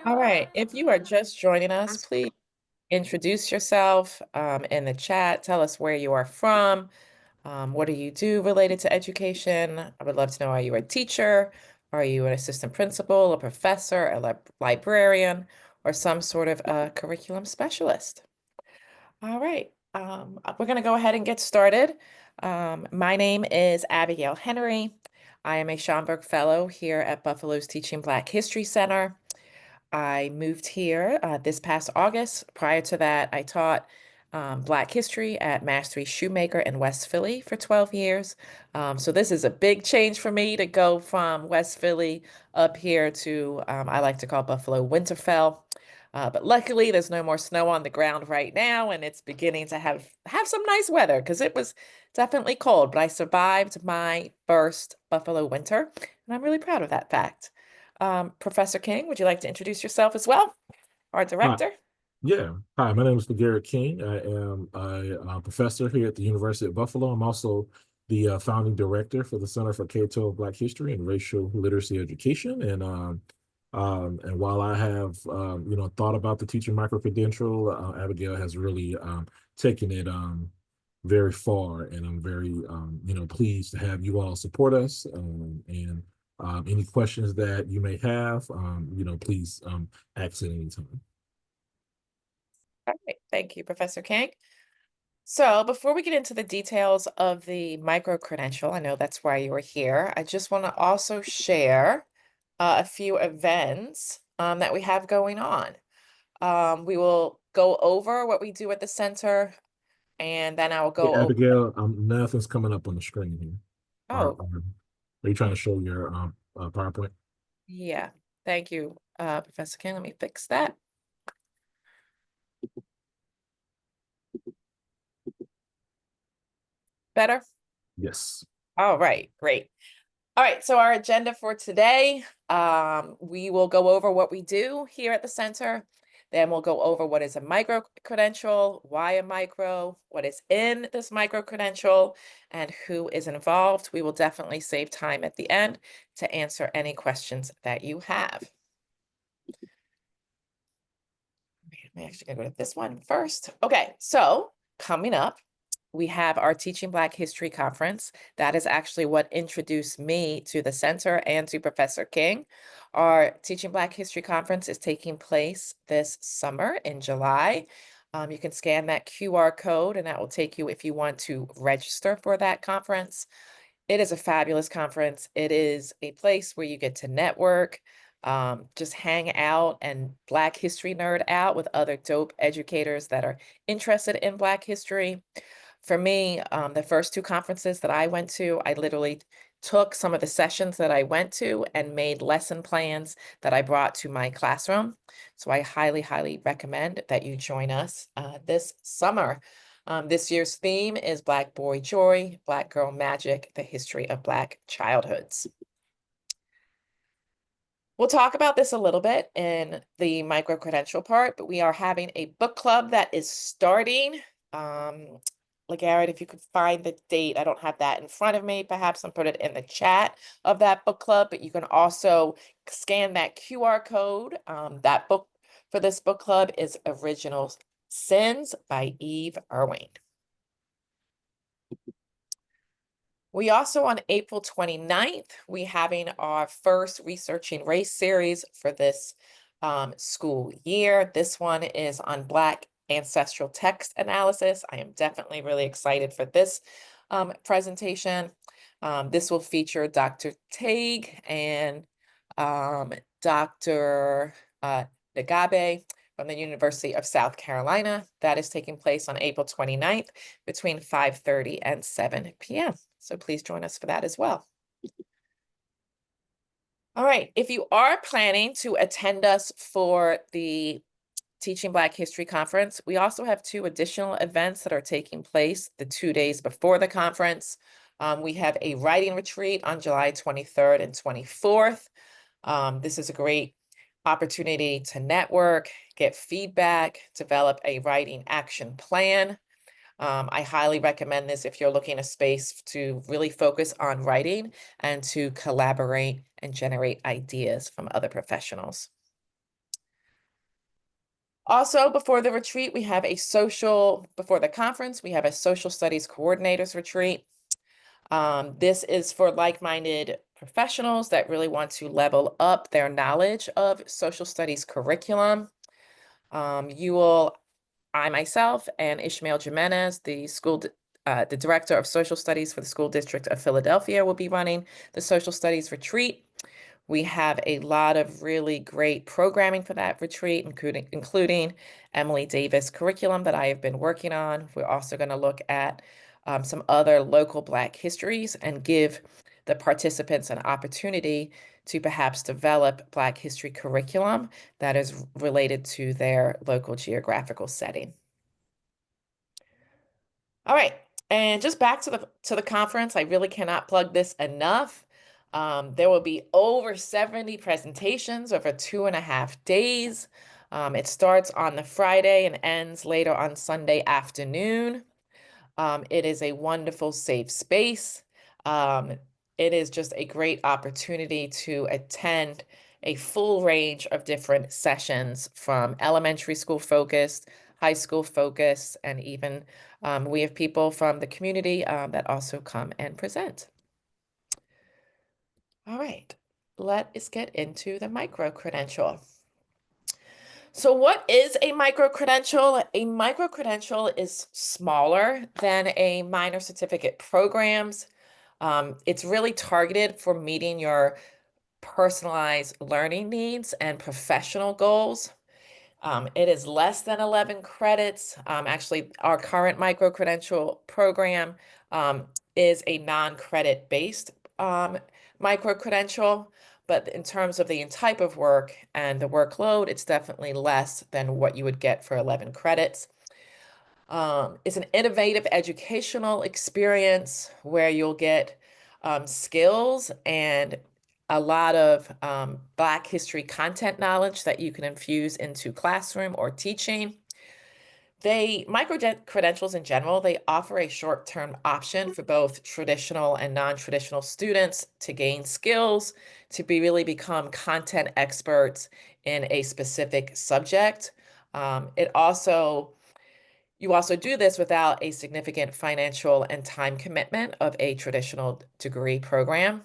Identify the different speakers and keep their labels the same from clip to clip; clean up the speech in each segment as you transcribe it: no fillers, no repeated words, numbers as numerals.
Speaker 1: All right. If you are just joining us, please introduce yourself in the chat. Tell us where you are from. What do you do related to education? I would love to know, are you a teacher? Are you an assistant principal, a professor, a librarian, or some sort of curriculum specialist? All right. We're going to go ahead and get started. My name is Abigail Henry. I am a Schomburg Fellow here at Buffalo's Teaching Black History Center. I moved here this past August. Prior to that, I taught Black history at Mastery Shoemaker in West Philly for 12 years. So this is a big change for me to go from West Philly up here to, I like to call Buffalo Winterfell. But luckily, there's no more snow on the ground right now, and it's beginning to have some nice weather because it was definitely cold. But I survived my first Buffalo winter, and I'm really proud of that fact. Professor King, would you like to introduce yourself as well? Our
Speaker 2: Hi,
Speaker 1: director?
Speaker 2: yeah. Hi, my name is Garrett King. I am a professor here at the University of Buffalo. I'm also the founding director for the Center for K-12 Black History and Racial Literacy Education. And while I have thought about the teaching micro-credential, Abigail has really taken it very far, and I'm very pleased to have you all support us. And any questions that you may have, please ask at any time.
Speaker 1: All right, thank you, Professor King. So before we get into the details of the micro-credential, I know that's why you were here. I just want to also share a few events that we have going on. We will go over what we do at the center, and then I will
Speaker 2: Hey,
Speaker 1: go over.
Speaker 2: Abigail, nothing's coming up on the screen here.
Speaker 1: Oh,
Speaker 2: Are you trying to show your PowerPoint?
Speaker 1: yeah. Thank you, Professor King. Let me fix that. Better?
Speaker 2: Yes.
Speaker 1: All right, great. All right, so our agenda for today, we will go over what we do here at the center. Then we'll go over what is a micro-credential, why a micro, what is in this micro-credential, and who is involved. We will definitely save time at the end to answer any questions that you have. I'm actually gonna go to this one first. Okay, so coming up, we have our Teaching Black History Conference. That is actually what introduced me to the center and to Professor King. Our Teaching Black History Conference is taking place this summer in July. You can scan that QR code and that will take you if you want to register for that conference. It is a fabulous conference. It is a place where you get to network, just hang out and Black history nerd out with other dope educators that are interested in Black history. For me, the first two conferences that I went to, I literally took some of the sessions that I went to and made lesson plans that I brought to my classroom. So I highly, highly recommend that you join us this summer. This year's theme is Black Boy Joy, Black Girl Magic, the history of Black childhoods. We'll talk about this a little bit in the micro-credential part, but we are having a book club that is starting. Garrett, if you could find the date, I don't have that in front of me. Perhaps I'll put it in the chat of that book club, but you can also scan that QR code. That book for this book club is Original Sins by Eve Irwin. We also, on April 29th, we having our first Researching Race series for this school year. This one is on Black ancestral text analysis. I am definitely really excited for this presentation. This will feature Dr. Tague and Dr. Nagabe from the University of South Carolina. That is taking place on April 29th between 5:30 and 7 p.m. So please join us for that as well. All right, if you are planning to attend us for the Teaching Black History Conference, we also have two additional events that are taking place the 2 days before the conference. We have a writing retreat on July 23rd and 24th. This is a great opportunity to network, get feedback, develop a writing action plan. I highly recommend this if you're looking a space to really focus on writing and to collaborate and generate ideas from other professionals. Also, before the retreat, before the conference, we have a social studies coordinators retreat. This is for like-minded professionals that really want to level up their knowledge of social studies curriculum. You will I myself and Ishmael Jimenez, the director of social studies for the school district of Philadelphia, will be running the social studies retreat. We have a lot of really great programming for that retreat, including Emily Davis curriculum that I have been working on. We're also going to look at some other local Black histories and give the participants an opportunity to perhaps develop Black history curriculum that is related to their local geographical setting. All right, and just back to the conference, I really cannot plug this enough. There will be over 70 presentations over 2.5 days. It starts on the Friday and ends later on Sunday afternoon. It is a wonderful, safe space. Um, it is just a great opportunity to attend a full range of different sessions from elementary school focused, high school focused, and even we have people from the community that also come and present. All right, let us get into the micro-credential. So what is a micro-credential? A micro-credential is smaller than a minor certificate programs. It's really targeted for meeting your personalized learning needs and professional goals. It is less than 11 credits. Actually, our current micro-credential program is a non-credit based micro-credential, but in terms of the type of work and the workload, it's definitely less than what you would get for 11 credits. It's an innovative educational experience where you'll get skills and a lot of Black history content knowledge that you can infuse into classroom or teaching. Micro-credentials in general, they offer a short-term option for both traditional and non-traditional students to gain skills, to really become content experts in a specific subject. It also You also do this without a significant financial and time commitment of a traditional degree program.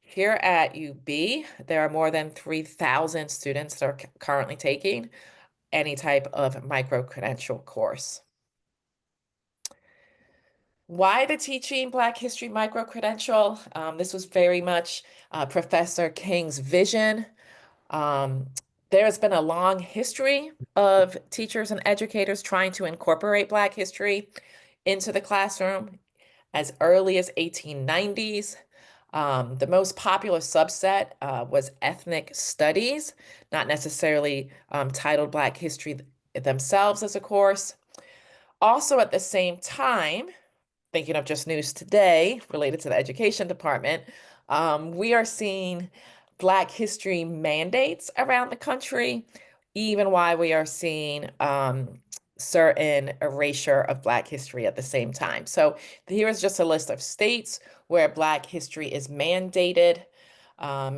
Speaker 1: Here at UB, there are more than 3,000 students that are currently taking any type of micro-credential course. Why the Teaching Black History Micro-Credential? This was very much Professor King's vision. Um, there has been a long history of teachers and educators trying to incorporate Black history into the classroom as early as 1890s. The most popular subset was ethnic studies, not necessarily titled Black history themselves as a course. Also at the same time, thinking of just news today related to the education department, we are seeing Black history mandates around the country, even while we are seeing certain erasure of Black history at the same time. So here is just a list of states where Black history is mandated.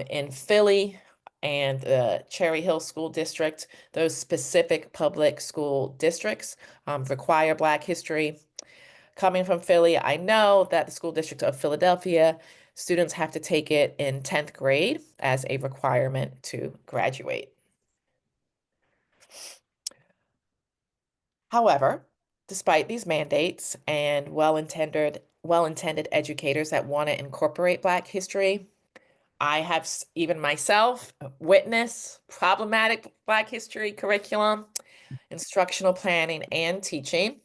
Speaker 1: In Philly and the Cherry Hill School District, those specific public school districts require Black history. Coming from Philly, I know that the school district of Philadelphia, students have to take it in 10th grade as a requirement to graduate. However, despite these mandates and well-intended educators that want to incorporate Black history, I have even myself witnessed problematic Black history curriculum, instructional planning, and teaching.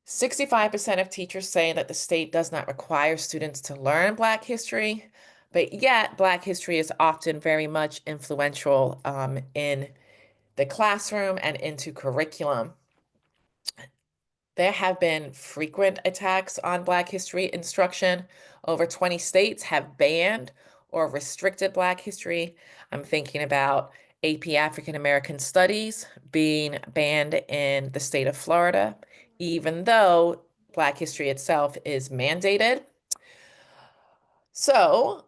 Speaker 1: 65% of teachers say that the state does not require students to learn Black history, but yet Black history is often very much influential in the classroom and into curriculum. There have been frequent attacks on Black history instruction. Over 20 states have banned or restricted Black history. I'm thinking about AP African American Studies being banned in the state of Florida, even though Black history itself is mandated. So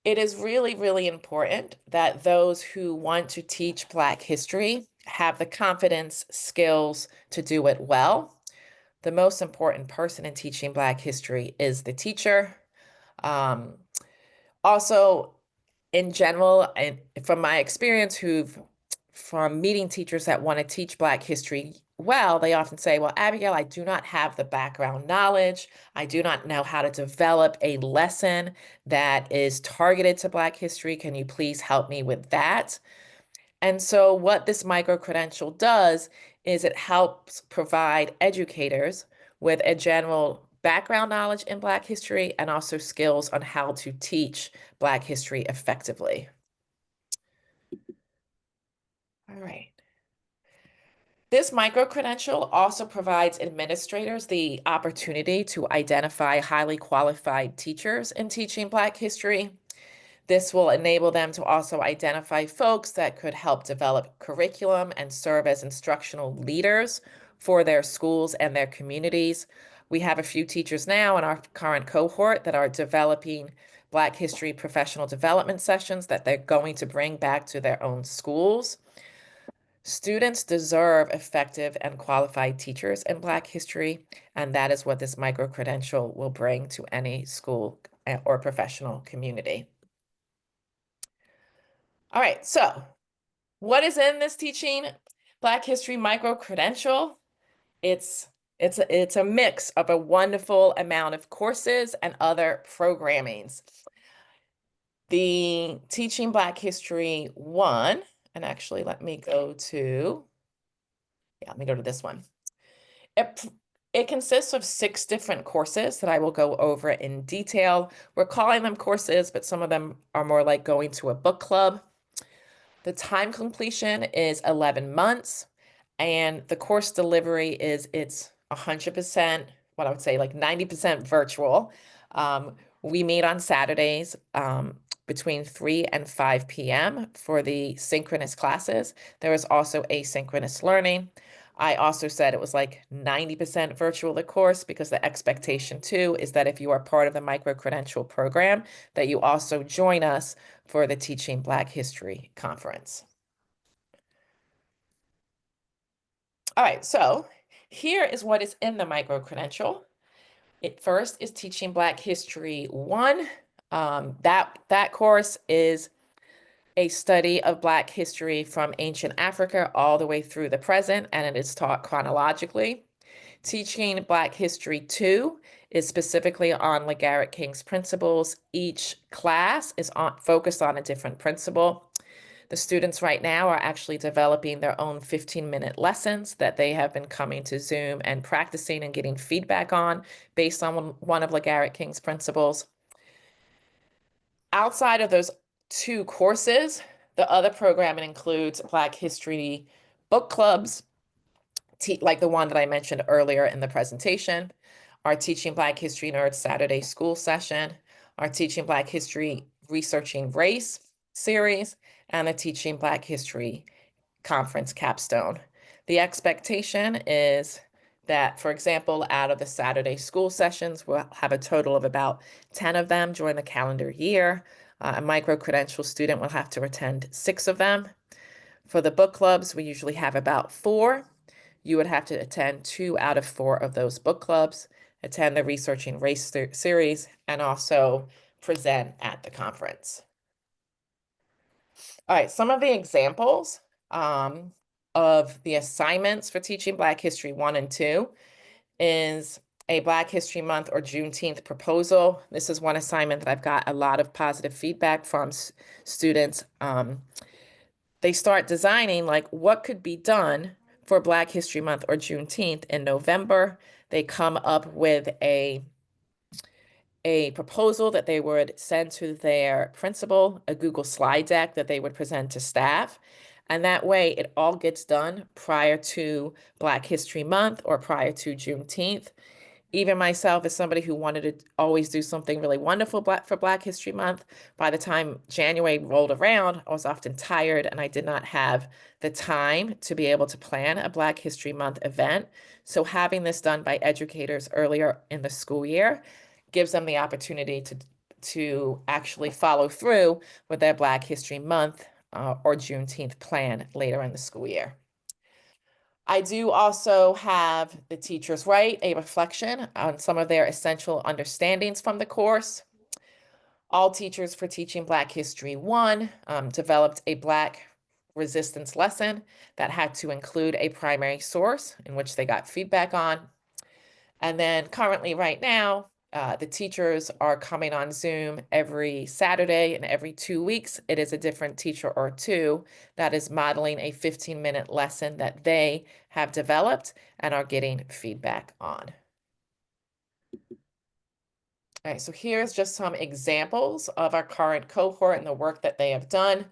Speaker 1: It is really, really important that those who want to teach Black history have the confidence, skills to do it well. The most important person in teaching Black history is the teacher. Um, Also, in general, and from my experience, from meeting teachers that want to teach Black history well, they often say, well, Abigail, I do not have the background knowledge. I do not know how to develop a lesson that is targeted to Black history. Can you please help me with that? And so, what this micro-credential does is it helps provide educators with a general background knowledge in Black history and also skills on how to teach Black history effectively. All right. This micro-credential also provides administrators the opportunity to identify highly qualified teachers in teaching Black history. This will enable them to also identify folks that could help develop curriculum and serve as instructional leaders for their schools and their communities. We have a few teachers now in our current cohort that are developing Black history professional development sessions that they're going to bring back to their own schools. Students deserve effective and qualified teachers in Black history, and that is what this micro-credential will bring to any school or professional community. All right, so what is in this Teaching Black History Micro-Credential? It's a mix of a wonderful amount of courses and other programmings. The Teaching Black History 1, and actually let me go to this one. It, it consists of 6 different courses that I will go over in detail. We're calling them courses, but some of them are more like going to a book club. The time completion is 11 months, and the course delivery it's 100%, what I would say like 90% virtual. We meet on Saturdays between 3 and 5 p.m. for the synchronous classes. There is also asynchronous learning. I also said it was like 90% virtual, the course, because the expectation too is that if you are part of the micro-credential program, that you also join us for the Teaching Black History Conference. All right, so here is what is in the micro-credential. It first is Teaching Black History 1. That course is a study of Black history from ancient Africa all the way through the present, and it is taught chronologically. Teaching Black History 2 is specifically on LeGarrette King's principles. Each class is focused on a different principle. The students right now are actually developing their own 15-minute lessons that they have been coming to Zoom and practicing and getting feedback on based on one of LeGarrette King's principles. Outside of those 2 courses, the other programming includes Black history book clubs, like the one that I mentioned earlier in the presentation, our Teaching Black History Nerds Saturday School session, our Teaching Black History Researching Race series, and the Teaching Black History Conference capstone. The expectation is that, for example, out of the Saturday school sessions, we'll have a total of about 10 of them during the calendar year. A micro-credential student will have to attend 6 of them. For the book clubs, we usually have about 4. You would have to attend 2 out of 4 of those book clubs, attend the Researching Race series, and also present at the conference. All right, some of the examples of the assignments for Teaching Black History 1 and 2 is a Black History Month or Juneteenth proposal. This is one assignment that I've got a lot of positive feedback from students. They start designing like what could be done for Black History Month or Juneteenth in November. They come up with a proposal that they would send to their principal, a Google slide deck that they would present to staff. And that way it all gets done prior to Black History Month or prior to Juneteenth. Even myself, as somebody who wanted to always do something really wonderful for Black History Month, by the time January rolled around, I was often tired and I did not have the time to be able to plan a Black History Month event. So having this done by educators earlier in the school year gives them the opportunity to actually follow through with their Black History Month or Juneteenth plan later in the school year. I do also have the teachers write a reflection on some of their essential understandings from the course. All teachers for Teaching Black History 1 developed a Black resistance lesson that had to include a primary source in which they got feedback on. And then currently right now, the teachers are coming on Zoom every Saturday, and every 2 weeks, it is a different teacher or two that is modeling a 15-minute lesson that they have developed and are getting feedback on. All right, so here's just some examples of our current cohort and the work that they have done.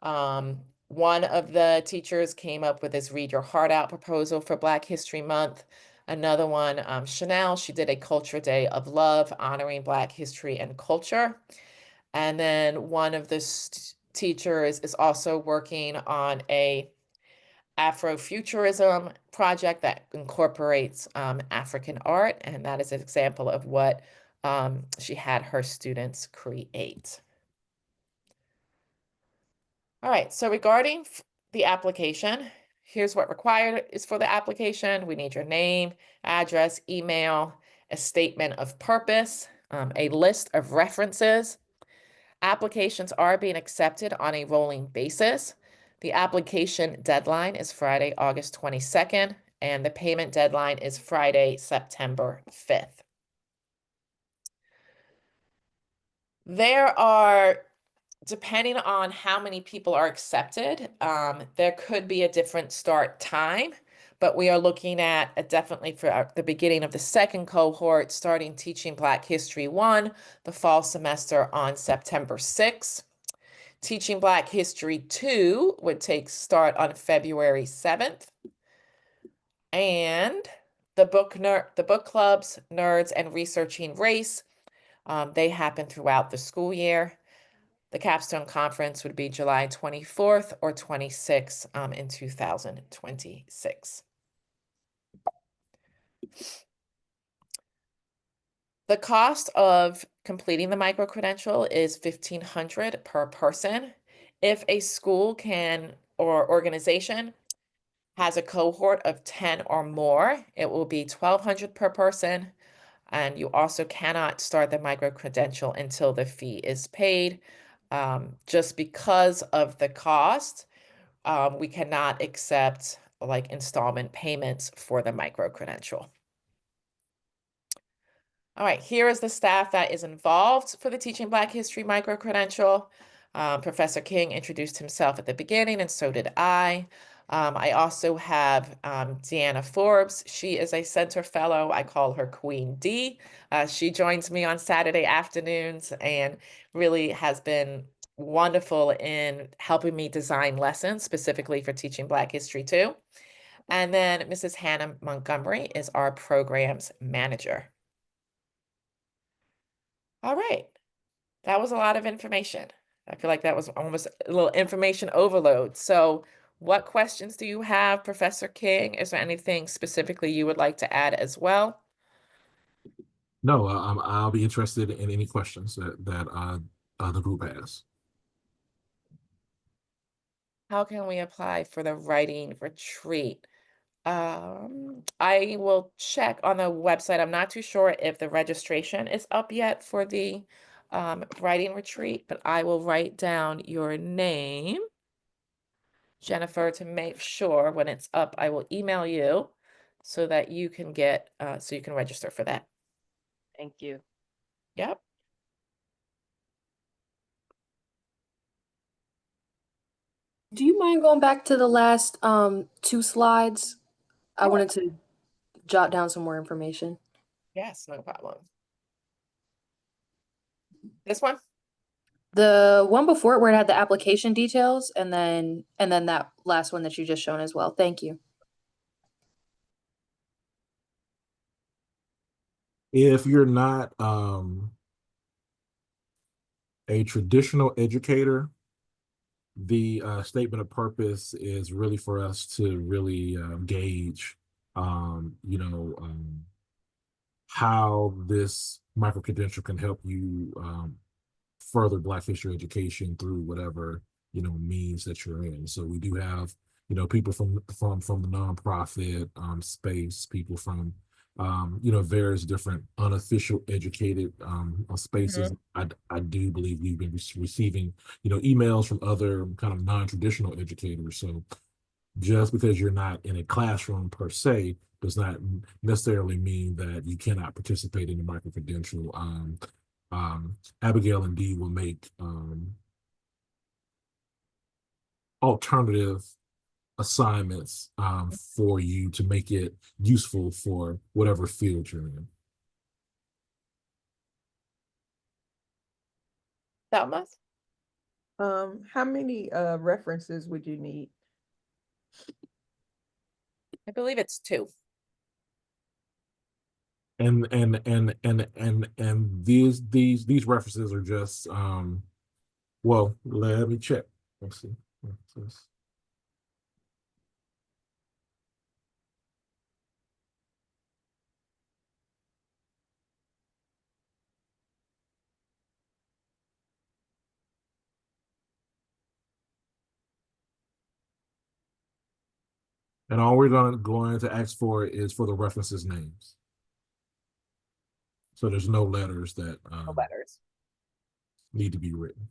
Speaker 1: One of the teachers came up with this Read Your Heart Out proposal for Black History Month. Another one, Chanel, she did a Culture Day of Love honoring Black history and culture. And then one of the teachers is also working on a Afrofuturism project that incorporates African art, and that is an example of what she had her students create. All right, so regarding the application, here's what required is for the application. We need your name, address, email, a statement of purpose, a list of references. Applications are being accepted on a rolling basis. The application deadline is Friday, August 22nd, and the payment deadline is Friday, September 5th. There are, depending on how many people are accepted, there could be a different start time, but we are looking at definitely for the beginning of the second cohort, starting Teaching Black History 1, the fall semester on September 6th. Teaching Black History 2 would start on February 7th. And the book clubs, nerds, and researching race, they happen throughout the school year. The capstone conference would be July 24th or 26th in 2026. The cost of completing the micro-credential is $1,500 per person. If a school can or organization has a cohort of 10 or more, it will be $1,200 per person. And you also cannot start the micro-credential until the fee is paid. Just because of the cost, we cannot accept like installment payments for the micro-credential. All right, here is the staff that is involved for the Teaching Black History Micro-Credential. Professor King introduced himself at the beginning, and so did I. I also have Deanna Forbes. She is a center fellow. I call her Queen D. She joins me on Saturday afternoons and really has been wonderful in helping me design lessons specifically for Teaching Black History too. And then Mrs. Hannah Montgomery is our programs manager. All right, that was a lot of information. I feel like that was almost a little information overload. So what questions do you have, Professor King? Is there anything specifically you would like to add as well?
Speaker 2: No, I'll be interested in any questions that the group has.
Speaker 1: How can we apply for the writing retreat? I will check on the website. I'm not too sure if the registration is up yet for the writing retreat, but I will write down your name, Jennifer, to make sure when it's up, I will email you so that you can so you can register for that.
Speaker 3: Thank you.
Speaker 1: Yep.
Speaker 4: Do you mind going back to the last two slides? I
Speaker 1: Sure.
Speaker 4: wanted to jot down some more information.
Speaker 1: Yes, no problem. This one?
Speaker 4: The one before it where it had the application details and then that last one that you just shown as well. Thank you.
Speaker 2: If you're not a traditional educator, the statement of purpose is really for us to really gauge, how this micro-credential can help you further Black history education through whatever, means that you're in. So we do have, people from the nonprofit space, people from various different unofficial educated spaces.
Speaker 1: Mhm.
Speaker 2: I do believe we've been receiving, emails from other kind of non-traditional educators. So just because you're not in a classroom per se does not necessarily mean that you cannot participate in the micro-credential. Abigail and Dee will make alternative assignments for you to make it useful for whatever field you're in.
Speaker 1: Thelma?
Speaker 3: How many references would you need?
Speaker 1: I believe it's 2.
Speaker 2: And these references are just well, let me check. Let's see. What's this? And all we're going to ask for is for the references names. So there's no letters that
Speaker 1: No letters.
Speaker 2: need to be written.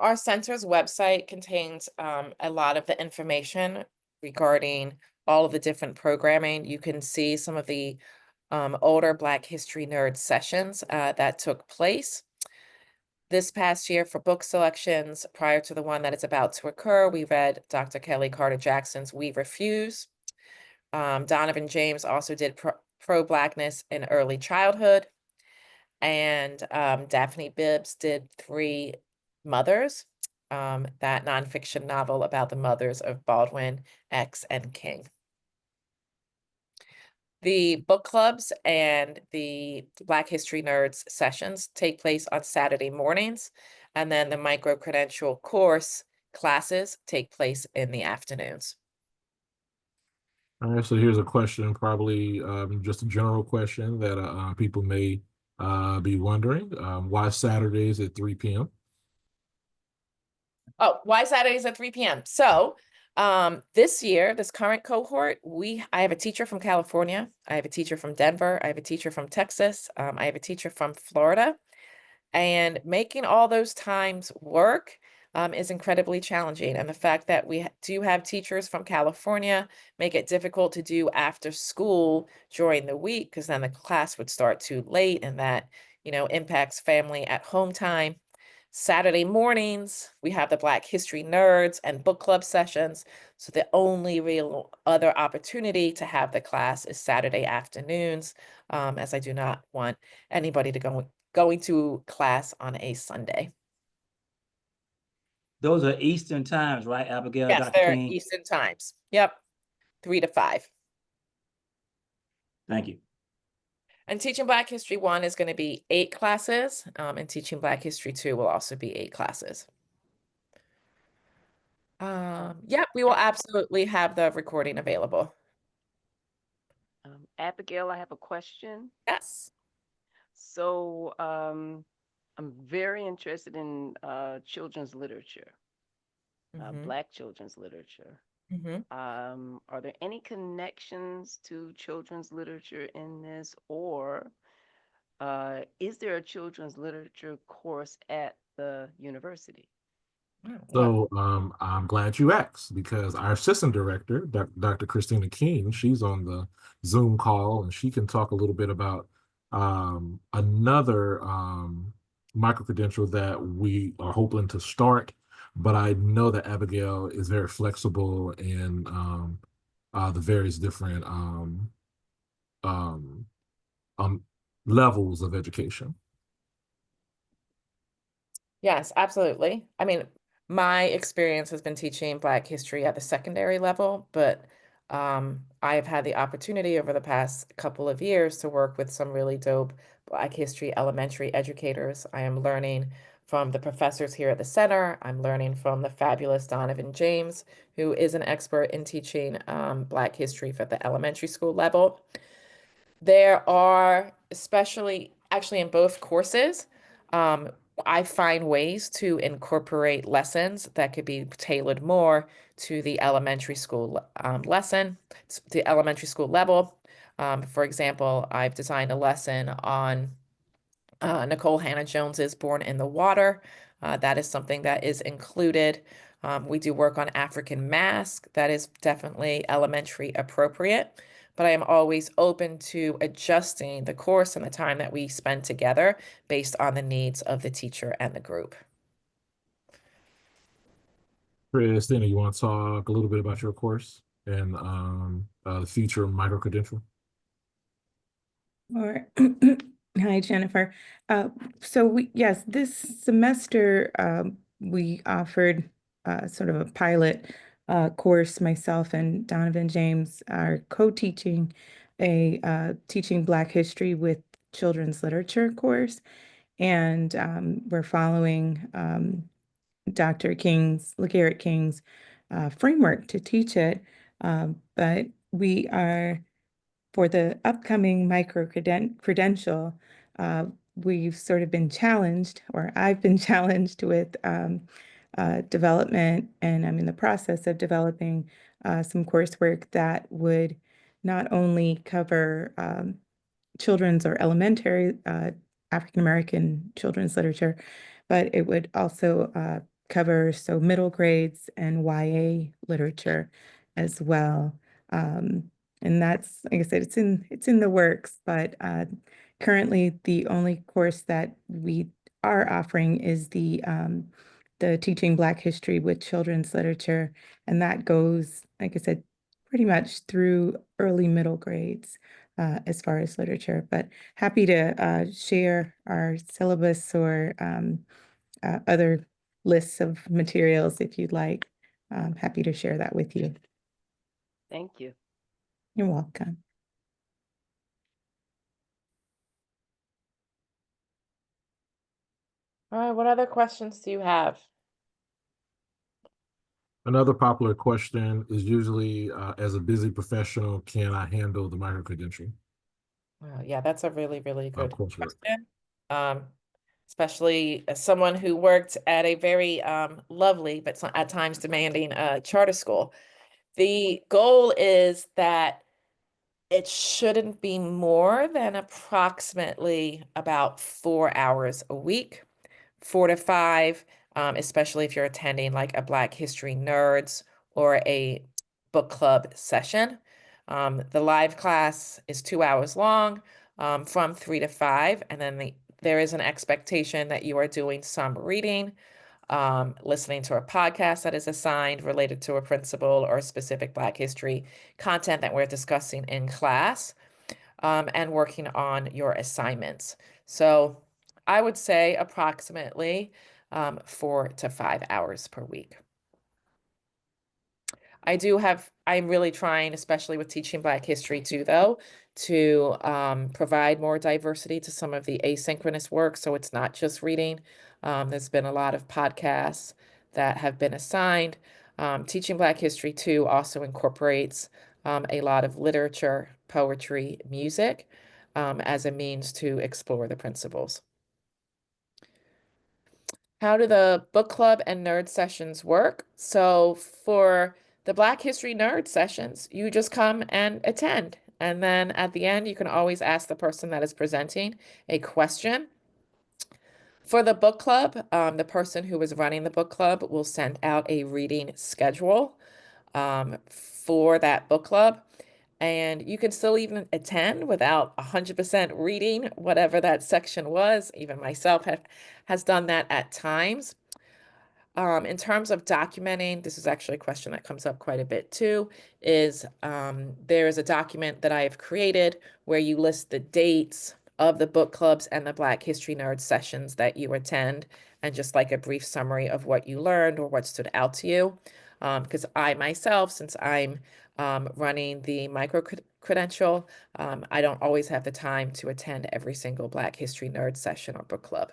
Speaker 1: Our center's website contains a lot of the information regarding all of the different programming. You can see some of the older Black History Nerd sessions that took place. This past year for book selections, prior to the one that is about to occur, we read Dr. Kelly Carter Jackson's We Refuse. Donovan James also did Pro-Blackness in Early Childhood. And Daphne Bibbs did Three Mothers, that nonfiction novel about the mothers of Baldwin, X, and King. The book clubs and the Black History Nerds sessions take place on Saturday mornings, and then the micro-credential course classes take place in the afternoons.
Speaker 2: All right, so here's a question, probably just a general question that people may be wondering. Why Saturdays at 3 p.m.?
Speaker 1: Oh, why Saturdays at 3 p.m.? So this year, this current cohort, I have a teacher from California, I have a teacher from Denver, I have a teacher from Texas, I have a teacher from Florida, and making all those times work is incredibly challenging. And the fact that we do have teachers from California make it difficult to do after school during the week, because then the class would start too late, and that, impacts family at home time. Saturday mornings, we have the Black History Nerds and book club sessions. So the only real other opportunity to have the class is Saturday afternoons, as I do not want anybody to going to class on a Sunday.
Speaker 5: Those are Eastern times, right, Abigail,
Speaker 1: Yes,
Speaker 5: Dr.
Speaker 1: they're
Speaker 5: King?
Speaker 1: Eastern times. Yep, 3 to 5.
Speaker 5: Thank you.
Speaker 1: And Teaching Black History 1 is going to be 8 classes, and Teaching Black History 2 will also be 8 classes. Yep, we will absolutely have the recording available.
Speaker 6: Abigail, I have a question.
Speaker 1: Yes.
Speaker 6: So I'm very interested in children's literature, Black children's literature.
Speaker 1: Mhm.
Speaker 6: Are there any connections to children's literature in this, or is there a children's literature course at the university?
Speaker 2: So I'm glad you asked, because our assistant director, Dr. Christina King, she's on the Zoom call, and she can talk a little bit about another micro-credential that we are hoping to start. But I know that Abigail is very flexible in the various different um, levels of education.
Speaker 1: Yes, absolutely. I mean, my experience has been teaching Black history at the secondary level, but I've had the opportunity over the past couple of years to work with some really dope Black history elementary educators. I am learning from the professors here at the center. I'm learning from the fabulous Donovan James, who is an expert in teaching Black history for the elementary school level. There are, especially actually in both courses, I find ways to incorporate lessons that could be tailored more to the elementary school the elementary school level. For example, I've designed a lesson on Nicole Hannah Jones's Born in the Water. That is something that is included. We do work on African mask. That is definitely elementary appropriate, but I am always open to adjusting the course and the time that we spend together based on the needs of the teacher and the group.
Speaker 2: Christina, you want to talk a little bit about your course and the future micro-credential?
Speaker 7: Or hi, Jennifer. Yes, this semester we offered sort of a pilot course. Myself and Donovan James are co-teaching a Teaching Black History with Children's Literature course, and we're following Dr. LeGarrette King's framework to teach it. But we are for the upcoming micro-credential, we've sort of been challenged, or I've been challenged with development, and I'm in the process of developing some coursework that would not only cover children's or elementary African American children's literature, but it would also cover middle grades and YA literature as well. And that's, like I said, it's in the works, but currently the only course that we are offering is the Teaching Black History with Children's Literature, and that goes, like I said, pretty much through early middle grades as far as literature. But happy to share our syllabus or other lists of materials if you'd like. I'm happy to share that with you.
Speaker 6: Thank you.
Speaker 7: You're welcome.
Speaker 1: All right, what other questions do you have?
Speaker 2: Another popular question is usually, as a busy professional, can I handle the micro-credential
Speaker 1: Well, yeah, that's a really, really good
Speaker 2: coursework?
Speaker 1: question. Um, Especially as someone who worked at a very lovely but at times demanding charter school. The goal is that it shouldn't be more than approximately about 4 hours a week, 4 to 5, especially if you're attending like a Black History Nerds or a book club session. The live class is 2 hours long, from 3 to 5, and then there is an expectation that you are doing some reading, listening to a podcast that is assigned related to a principle or specific Black history content that we're discussing in class, and working on your assignments. So I would say approximately 4 to 5 hours per week. I'm really trying, especially with teaching Black history too, though, to provide more diversity to some of the asynchronous work. So it's not just reading. There's been a lot of podcasts that have been assigned. Teaching Black history too also incorporates a lot of literature, poetry, music as a means to explore the principles. How do the book club and nerd sessions work? So for the Black History Nerd sessions, you just come and attend. And then at the end, you can always ask the person that is presenting a question. For the book club, the person who is running the book club will send out a reading schedule for that book club. And you can still even attend without 100% reading whatever that section was. Even myself has done that at times. In terms of documenting, this is actually a question that comes up quite a bit too, is there is a document that I have created where you list the dates of the book clubs and the Black History Nerd sessions that you attend, and just like a brief summary of what you learned or what stood out to you. Because I myself, since I'm running the micro-credential, I don't always have the time to attend every single Black History Nerd session or book club.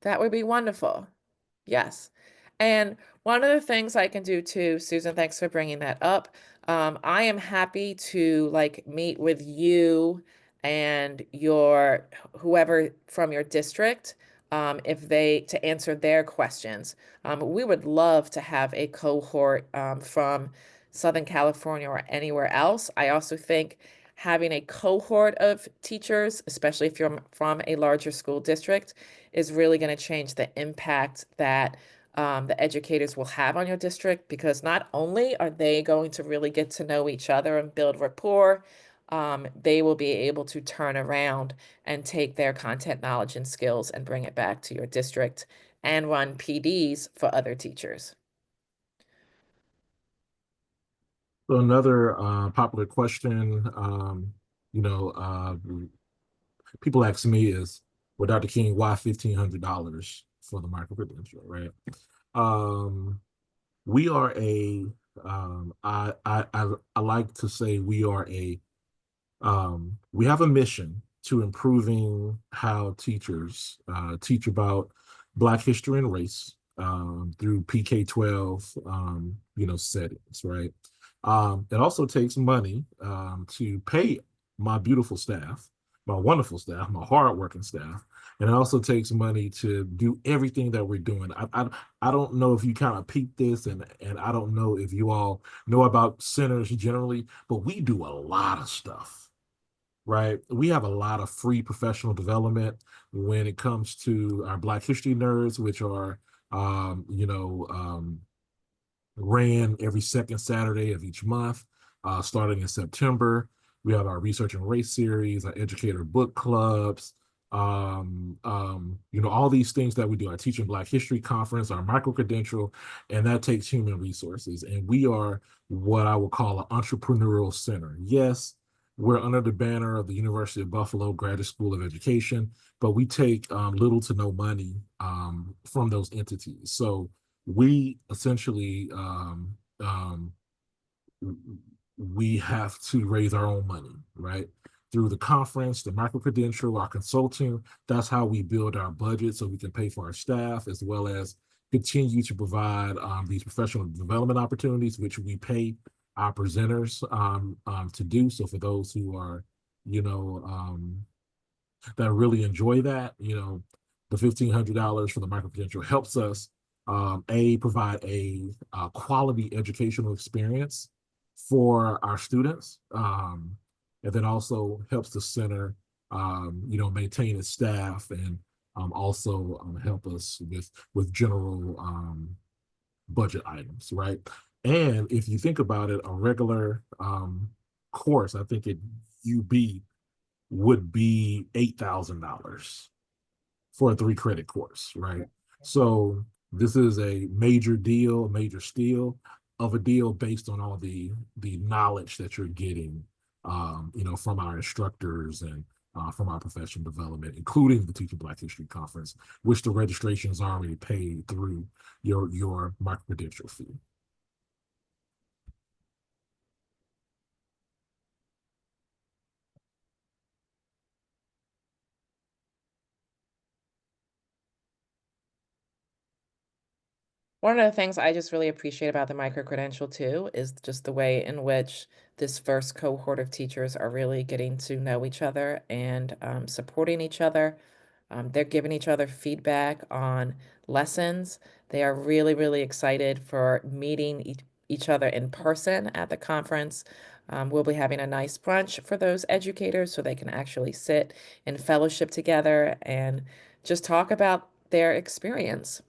Speaker 1: That would be wonderful. Yes. And one of the things I can do too, Susan, thanks for bringing that up. I am happy to like meet with you and your whoever from your district, if they to answer their questions. We would love to have a cohort from Southern California or anywhere else. I also think having a cohort of teachers, especially if you're from a larger school district, is really going to change the impact that the educators will have on your district, because not only are they going to really get to know each other and build rapport, they will be able to turn around and take their content knowledge and skills and bring it back to your district and run PDs for other teachers.
Speaker 2: So another popular question, people ask me is, well, Dr. King, why $1,500 for the micro-credential, right? Um, we are a, I like to say we are we have a mission to improving how teachers teach about Black history and race through PK-12, settings, right? It also takes money to pay my beautiful staff, my wonderful staff, my hardworking staff, and it also takes money to do everything that we're doing. I don't know if you kind of peep this, and I don't know if you all know about centers generally, but we do a lot of stuff, right? We have a lot of free professional development when it comes to our Black History nerds, which are, ran every second Saturday of each month, starting in September. We have our Research and Race series, our educator book clubs, all these things that we do, our Teaching Black History Conference, our micro-credential, and that takes human resources. And we are what I would call an entrepreneurial center. Yes, we're under the banner of the University of Buffalo Graduate School of Education, but we take little to no money from those entities. So we essentially we have to raise our own money, right? Through the conference, the micro-credential, our consulting. That's how we build our budget so we can pay for our staff, as well as continue to provide these professional development opportunities, which we pay our presenters to do. So for those who are, that really enjoy that, the $1,500 for the micro-credential helps us provide a quality educational experience for our students, and then also helps the center, maintain its staff, and also help us with general budget items, right? And if you think about it, a regular course, I think at UB would be $8,000 for a 3-credit course, right? So this is a major deal, a major steal of a deal based on all the knowledge that you're getting, from our instructors and from our professional development, including the Teaching Black History Conference, which the registration is already paid through your micro-credential fee.
Speaker 1: One of the things I just really appreciate about the micro-credential too is just the way in which this first cohort of teachers are really getting to know each other and supporting each other. They're giving each other feedback on lessons. They are really, really excited for meeting each other in person at the conference. We'll be having a nice brunch for those educators so they can actually sit in fellowship together and just talk about their experience.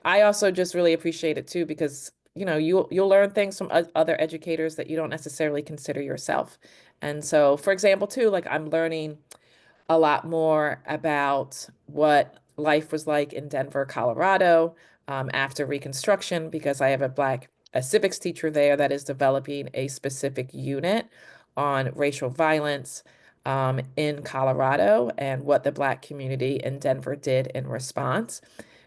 Speaker 1: I also just really appreciate it too because you'll learn things from other educators that you don't necessarily consider yourself. And so, for example, too, like I'm learning a lot more about what life was like in Denver, Colorado, after Reconstruction, because I have a civics teacher there that is developing a specific unit on racial violence in Colorado and what the Black community in Denver did in response.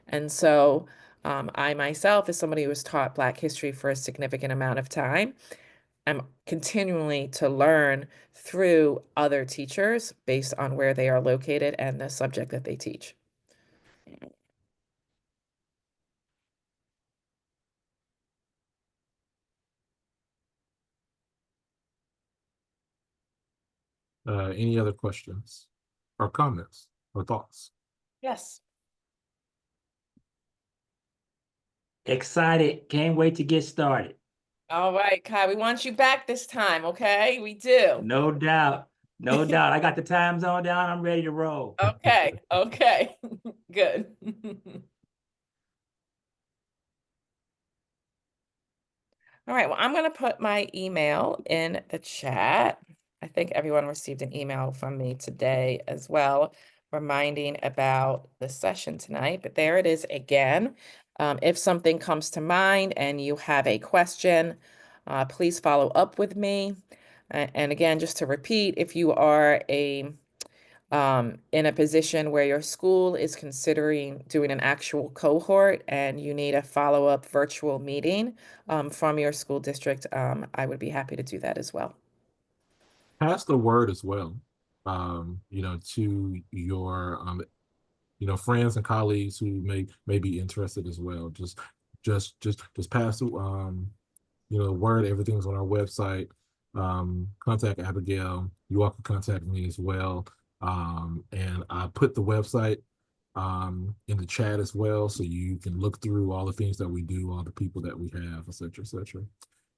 Speaker 1: And so I myself, as somebody who was taught Black history for a significant amount of time, am continually to learn through other teachers based on where they are located and the subject that they teach.
Speaker 2: Any other questions or comments or thoughts?
Speaker 1: Yes.
Speaker 5: Excited. Can't wait to get started.
Speaker 1: All right, Kai, we want you back this time, okay? We do.
Speaker 5: No doubt. No doubt. I got the time zone down. I'm ready to roll.
Speaker 1: Okay, okay, good. All right, well, I'm going to put my email in the chat. I think everyone received an email from me today as well, reminding about the session tonight, but there it is again. If something comes to mind and you have a question, please follow up with me. And again, just to repeat, if you are in a position where your school is considering doing an actual cohort and you need a follow-up virtual meeting from your school district, I would be happy to do that as well.
Speaker 2: Pass the word as well, to your, friends and colleagues who may be interested as well. Just pass the, word. Everything's on our website. Contact Abigail. You all can contact me as well. And I put the website in the chat as well, so you can look through all the things that we do, all the people that we have, et cetera, et cetera.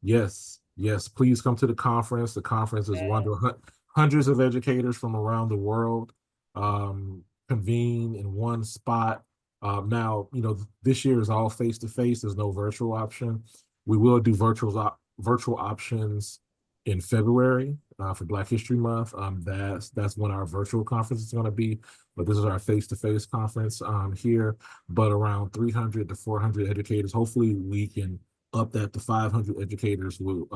Speaker 2: Yes, please come to the conference. The conference is one to hundreds of educators from around the world convene in one spot. Now, this year is all face-to-face. There's no virtual option. We will do virtual options in February for Black History Month. That's when our virtual conference is going to be, but this is our face-to-face conference here. But around 300 to 400 educators. Hopefully, we can up that to 500 educators will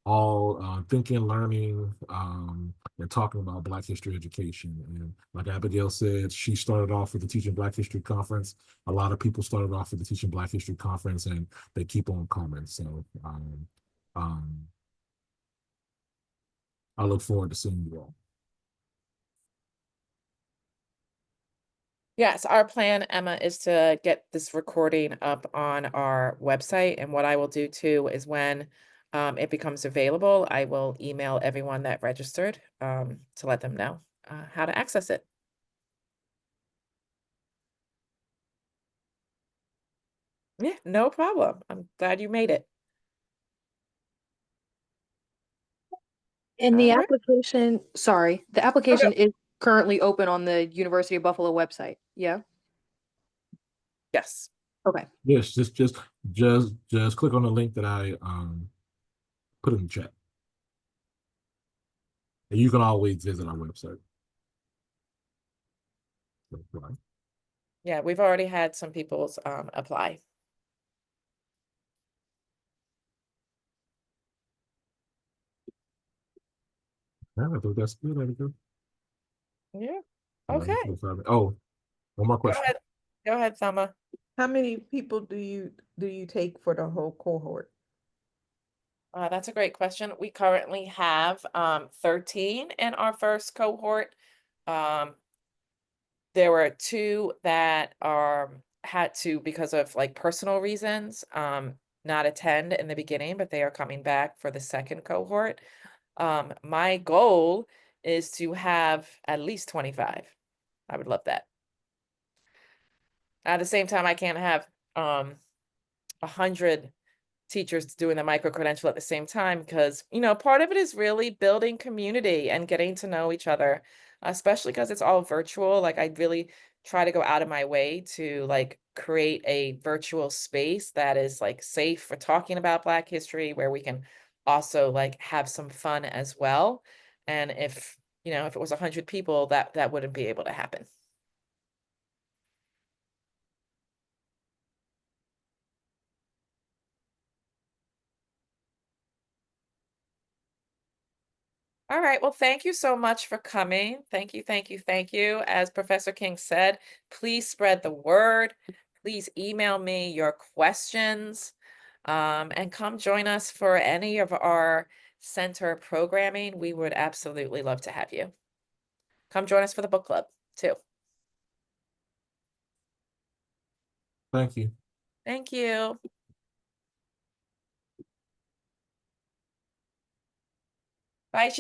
Speaker 2: all thinking, learning, and talking about Black history education. And like Abigail said, she started off with the Teaching Black History Conference. A lot of people started off with the Teaching Black History Conference, and they keep on coming. So I look forward to seeing you all.
Speaker 1: Yes, our plan, Emma, is to get this recording up on our website. And what I will do too is when it becomes available, I will email everyone that registered to let them know how to access it. Yeah, no problem. I'm glad you made it.
Speaker 4: And the
Speaker 1: All right.
Speaker 4: application, sorry, the application is currently open on the University of Buffalo website. Yeah.
Speaker 1: Yes.
Speaker 4: Okay.
Speaker 2: Yes, just click on the link that I put in the chat. And you can always visit our website.
Speaker 1: Yeah, we've already had some people's apply.
Speaker 2: Yeah, I think that's good.
Speaker 1: Yeah. Okay.
Speaker 2: Oh, one more
Speaker 1: Go
Speaker 2: question.
Speaker 1: ahead. Go ahead, Selma.
Speaker 3: How many people do you take for the whole cohort?
Speaker 1: That's a great question. We currently have 13 in our first cohort. There were 2 that had to, because of like personal reasons, not attend in the beginning, but they are coming back for the second cohort. My goal is to have at least 25. I would love that. At the same time, I can't have 100 teachers doing the micro-credential at the same time, because, part of it is really building community and getting to know each other, especially because it's all virtual. Like, I really try to go out of my way to like create a virtual space that is like safe for talking about Black history, where we can also like have some fun as well. And if it was 100 people, that wouldn't be able to happen. All right. Well, thank you so much for coming. Thank you, thank you, thank you. As Professor King said, please spread the word. Please email me your questions and come join us for any of our center programming. We would absolutely love to have you. Come join us for the book club too.
Speaker 2: Thank you.
Speaker 1: Thank you. Bye.